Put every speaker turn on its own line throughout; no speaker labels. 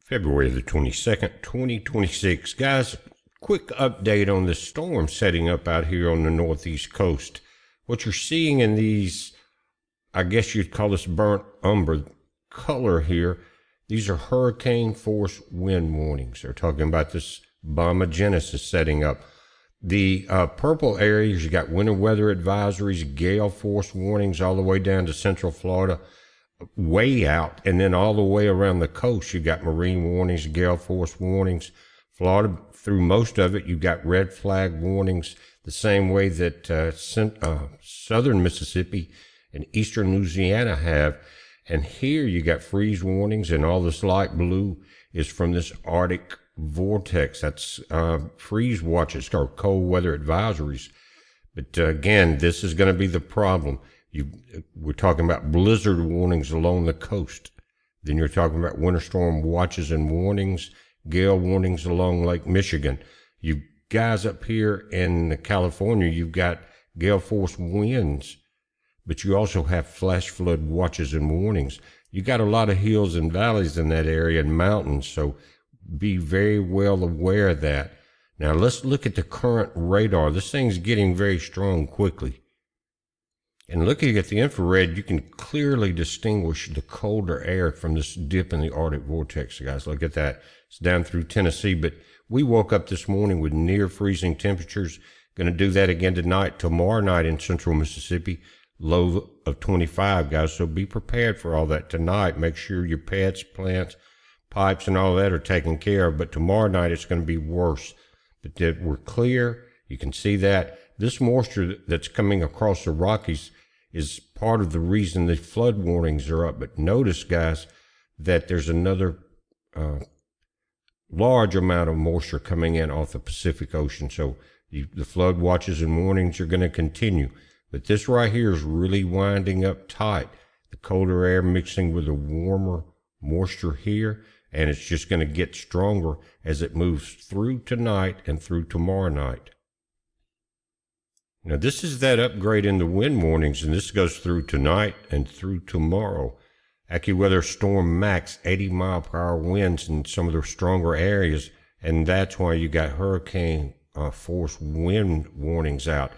February the 22nd, 2026. Guys, quick update on the storm setting up out here on the northeast coast. What you're seeing in these, I guess you'd call this burnt umber color here, these are hurricane force wind warnings. They're talking about this bombogenesis setting up. The purple areas, you got winter weather advisories, gale force warnings all the way down to central Florida, way out, and then all the way around the coast, you got marine warnings, gale force warnings. Florida, through most of it, you got red flag warnings, the same way that southern Mississippi and eastern Louisiana have. And here you got freeze warnings, and all this light blue is from this Arctic vortex. That's freeze watches or cold weather advisories. But again, this is going to be the problem. We're talking about blizzard warnings along the coast. Then you're talking about winter storm watches and warnings, gale warnings along Lake Michigan. You guys up here in California, you've got gale force winds, but you also have flash flood watches and warnings. You got a lot of hills and valleys in that area and mountains, so be very well aware of that. Now let's look at the current radar. This thing's getting very strong quickly. And looking at the infrared, you can clearly distinguish the colder air from this dip in the Arctic vortex, guys. Look at that. It's down through Tennessee, but we woke up this morning with near freezing temperatures. Going to do that again tonight, tomorrow night in central Mississippi, low of 25, guys. So be prepared for all that tonight. Make sure your pets, plants, pipes, and all that are taken care of. But tomorrow night, it's going to be worse. But that we're clear. You can see that. This moisture that's coming across the Rockies is part of the reason the flood warnings are up. But notice, guys, that there's another large amount of moisture coming in off the Pacific Ocean. So the flood watches and warnings are going to continue. But this right here is really winding up tight. The colder air mixing with the warmer moisture here, and it's just going to get stronger as it moves through tonight and through tomorrow night. Now, this is that upgrade in the wind warnings, and this goes through tonight and through tomorrow. AccuWeather Storm Max, 80-mile-per-hour winds in some of the stronger areas, and that's why you got hurricane force wind warnings out.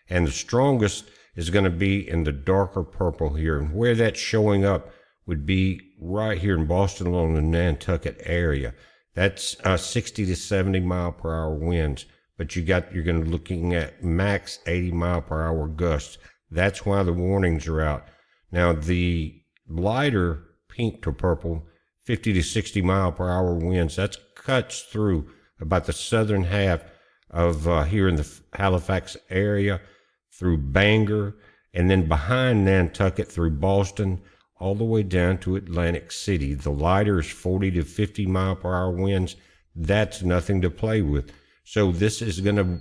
And the strongest is going to be in the darker purple here, and where that's showing up would be right here in Boston along the Nantucket area. That's 60 to 70-mile-per-hour winds. But you're going to be looking at max 80-mile-per-hour gusts. That's why the warnings are out. Now, the lighter pink to purple, 50 to 60-mile-per-hour winds, that cuts through about the southern half of here in the Halifax area, through Bangor, and then behind Nantucket through Boston, all the way down to Atlantic City. The lighter is 40 to 50-mile-per-hour winds. That's nothing to play with. So this is going to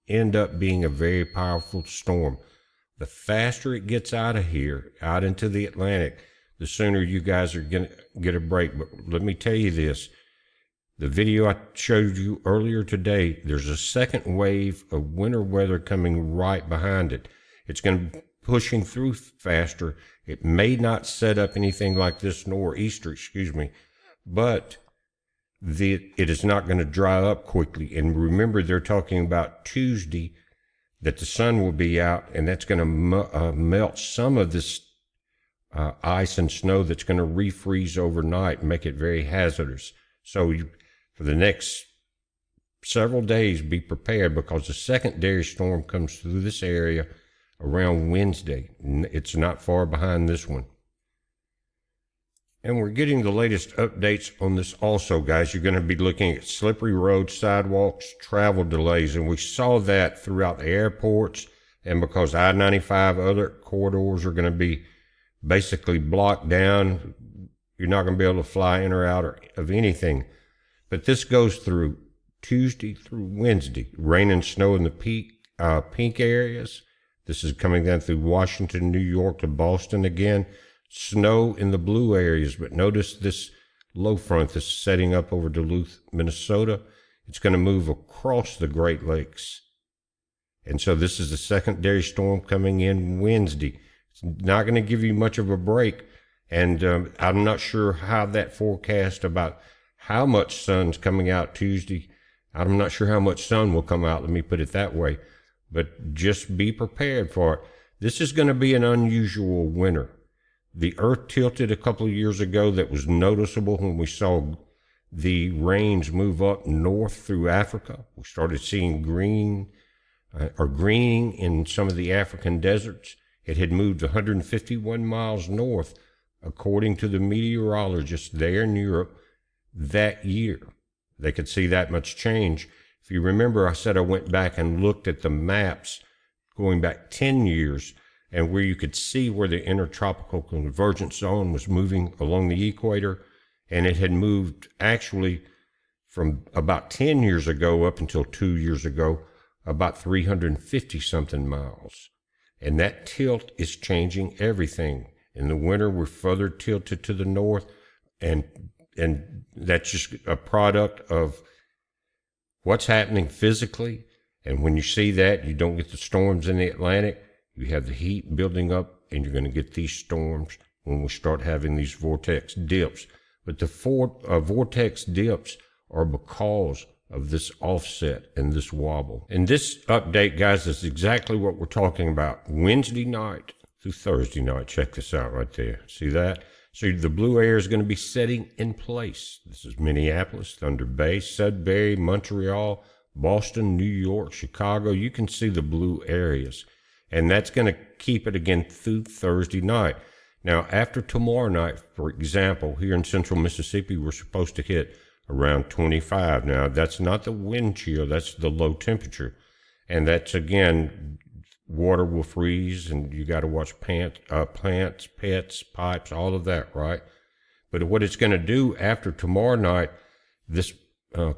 end up being a very powerful storm. The faster it gets out of here, out into the Atlantic, the sooner you guys are going to get a break. But let me tell you this. The video I showed you earlier today, there's a second wave of winter weather coming right behind it. It's going to be pushing through faster. It may not set up anything like this nor'easter, but it is not going to dry up quickly. And remember, they're talking about Tuesday that the sun will be out, and that's going to melt some of this ice and snow that's going to refreeze overnight and make it very hazardous. So for the next several days, be prepared, because the secondary storm comes through this area around Wednesday. It's not far behind this one. And we're getting the latest updates on this also, guys. You're going to be looking at slippery roads, sidewalks, travel delays, and we saw that throughout the airports, and because I-95 other corridors are going to be basically blocked down. You're not going to be able to fly in or out of anything. But this goes through Tuesday through Wednesday. Rain and snow in the pink areas. This is coming down through Washington, New York to Boston again. Snow in the blue areas, but notice this low front that's setting up over Duluth, Minnesota. It's going to move across the Great Lakes. And so this is the secondary storm coming in Wednesday. It's not going to give you much of a break. And I'm not sure how that forecast about how much sun's coming out Tuesday. I'm not sure how much sun will come out, let me put it that way, but just be prepared for it. This is going to be an unusual winter. The earth tilted a couple of years ago that was noticeable when we saw the rains move up north through Africa. We started seeing greening in some of the African deserts. It had moved 151 miles north, according to the meteorologists there in Europe that year. They could see that much change. If you remember, I said I went back and looked at the maps going back 10 years, and where you could see where the intertropical convergence zone was moving along the equator, and it had moved actually from about 10 years ago up until 2 years ago, about 350 something miles. And that tilt is changing everything. In the winter, we're further tilted to the north, and that's just a product of what's happening physically. And when you see that, you don't get the storms in the Atlantic. You have the heat building up, and you're going to get these storms when we start having these vortex dips. But the vortex dips are because of this offset and this wobble. And this update, guys, is exactly what we're talking about. Wednesday night through Thursday night. Check this out right there. See that? So the blue air is going to be setting in place. This is Minneapolis, Thunder Bay, Sudbury, Montreal, Boston, New York, Chicago. You can see the blue areas. And that's going to keep it again through Thursday night. Now, after tomorrow night, for example, here in central Mississippi, we're supposed to hit around 25. Now, that's not the wind chill, that's the low temperature. And that's, again, water will freeze, and you got to watch plants, pets, pipes, all of that, right? But what it's going to do after tomorrow night, this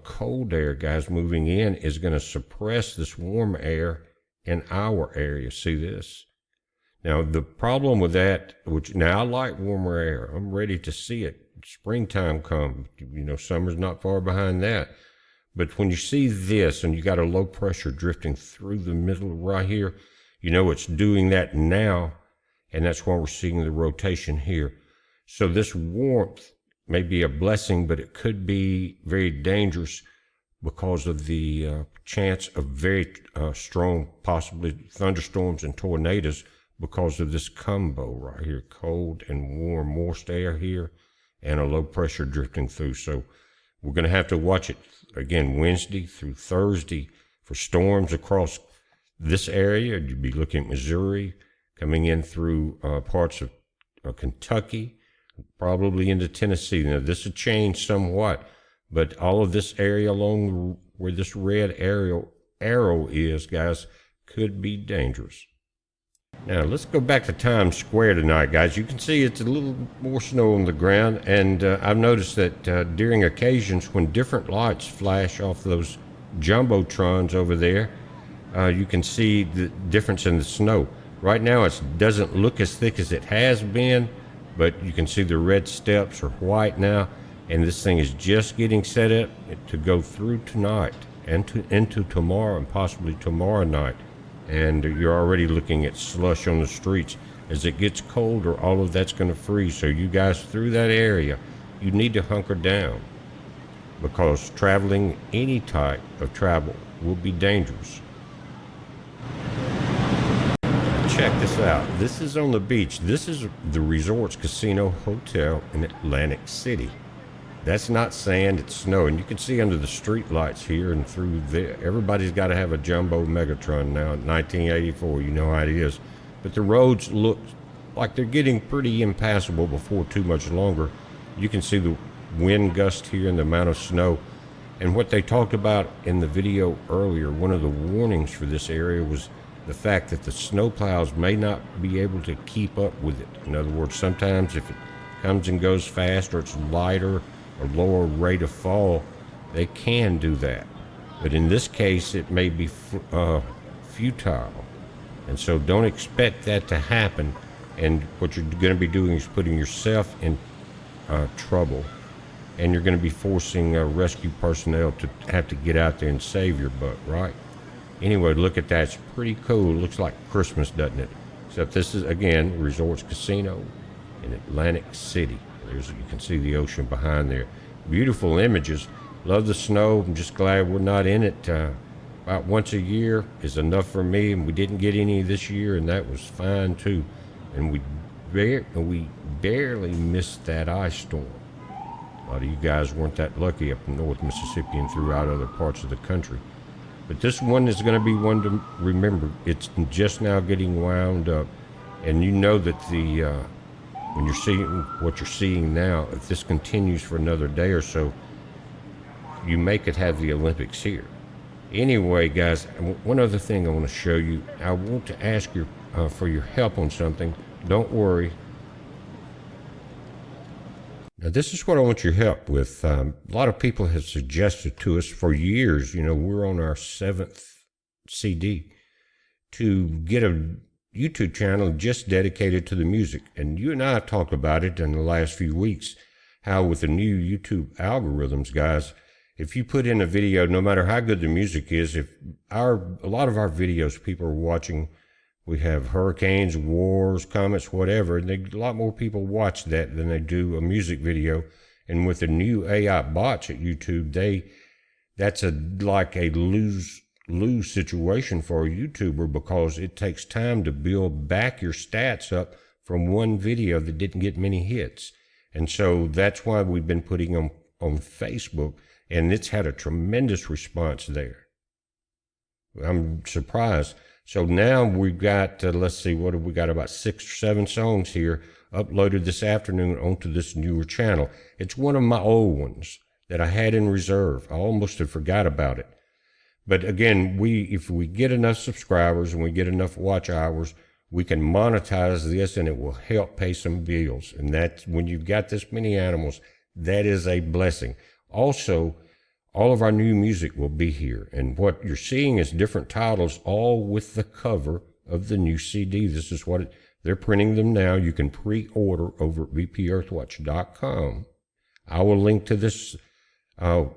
cold air, guys, moving in is going to suppress this warm air in our area. See this? Now, the problem with that, which now I like warmer air. I'm ready to see it. Springtime come. You know, summer's not far behind that. But when you see this and you got a low pressure drifting through the middle right here, you know it's doing that now, and that's why we're seeing the rotation here. So this warmth may be a blessing, but it could be very dangerous because of the chance of very strong, possibly thunderstorms and tornadoes because of this combo right here, cold and warm, moist air here, and a low pressure drifting through. So we're going to have to watch it again Wednesday through Thursday for storms across this area. You'd be looking at Missouri, coming in through parts of Kentucky, probably into Tennessee. Now, this will change somewhat, but all of this area along where this red arrow is, guys, could be dangerous. Now, let's go back to Times Square tonight, guys. You can see it's a little more snow on the ground, and I've noticed that during occasions when different lights flash off those jumbotrons over there, you can see the difference in the snow. Right now, it doesn't look as thick as it has been, but you can see the red steps are white now, and this thing is just getting set up to go through tonight and into tomorrow and possibly tomorrow night. And you're already looking at slush on the streets. As it gets colder, all of that's going to freeze. So you guys through that area, you need to hunker down, because traveling any type of travel will be dangerous. Check this out. This is on the beach. This is the Resorts Casino Hotel in Atlantic City. That's not sand, it's snow. And you can see under the street lights here and through there, everybody's got to have a jumbo Megatron now. 1984, you know how it is. But the roads look like they're getting pretty impassable before too much longer. You can see the wind gust here and the amount of snow. And what they talked about in the video earlier, one of the warnings for this area was the fact that the snowplows may not be able to keep up with it. In other words, sometimes if it comes and goes fast, or it's lighter or lower rate of fall, they can do that. But in this case, it may be futile. And so don't expect that to happen. And what you're going to be doing is putting yourself in trouble. And you're going to be forcing rescue personnel to have to get out there and save your butt, right? Anyway, look at that. It's pretty cool. It looks like Christmas, doesn't it? Except this is, again, Resorts Casino in Atlantic City. You can see the ocean behind there. Beautiful images. Love the snow. I'm just glad we're not in it. About once a year is enough for me, and we didn't get any this year, and that was fine too. And we barely missed that ice storm. A lot of you guys weren't that lucky up in North Mississippi and throughout other parts of the country. But this one is going to be one to remember. It's just now getting wound up, and you know that when you're seeing what you're seeing now, if this continues for another day or so, you may could have the Olympics here. Anyway, guys, one other thing I want to show you. I want to ask you for your help on something. Don't worry. Now, this is what I want your help with. A lot of people have suggested to us for years, we're on our 7th CD, to get a YouTube channel just dedicated to the music. And you and I have talked about it in the last few weeks, how with the new YouTube algorithms, guys, if you put in a video, no matter how good the music is, a lot of our videos people are watching, we have hurricanes, wars, comets, whatever, and a lot more people watch that than they do a music video. And with the new AI bots at YouTube, that's like a lose situation for a YouTuber, because it takes time to build back your stats up from one video that didn't get many hits. And so that's why we've been putting them on Facebook, and it's had a tremendous response there. I'm surprised. So now we've got, let's see, what have we got? About 6 or 7 songs here uploaded this afternoon onto this newer channel. It's one of my old ones that I had in reserve. I almost had forgot about it. But again, if we get enough subscribers and we get enough watch hours, we can monetize this, and it will help pay some bills. And that's, when you've got this many animals, that is a blessing. Also, all of our new music will be here. And what you're seeing is different titles, all with the cover of the new CD. This is what they're printing them now. You can pre-order over at bpearthwatch.com. I will link to this new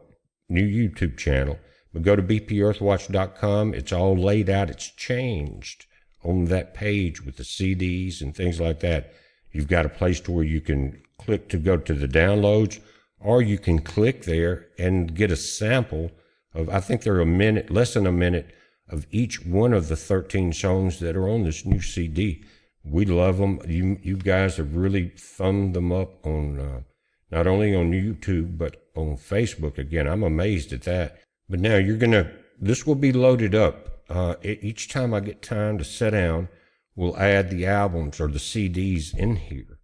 YouTube channel. But go to bpearthwatch.com. It's all laid out. It's changed on that page with the CDs and things like that. You've got a place to where you can click to go to the downloads, or you can click there and get a sample of, I think they're less than a minute of each one of the 13 songs that are on this new CD. We love them. You guys have really thumbed them up on, not only on YouTube, but on Facebook. Again, I'm amazed at that. But now this will be loaded up. Each time I get time to sit down, we'll add the albums or the CDs in here.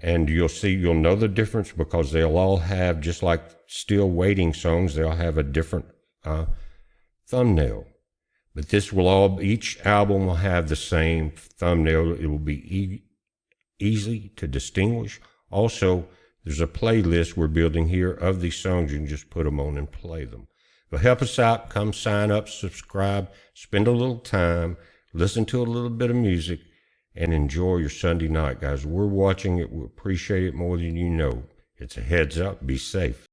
And you'll know the difference, because they'll all have, just like Still Waiting songs, they'll have a different thumbnail. But each album will have the same thumbnail. It will be easy to distinguish. Also, there's a playlist we're building here of these songs. You can just put them on and play them. But help us out. Come sign up, subscribe, spend a little time, listen to a little bit of music, and enjoy your Sunday night, guys. We're watching it. We appreciate it more than you know. It's a heads up. Be safe.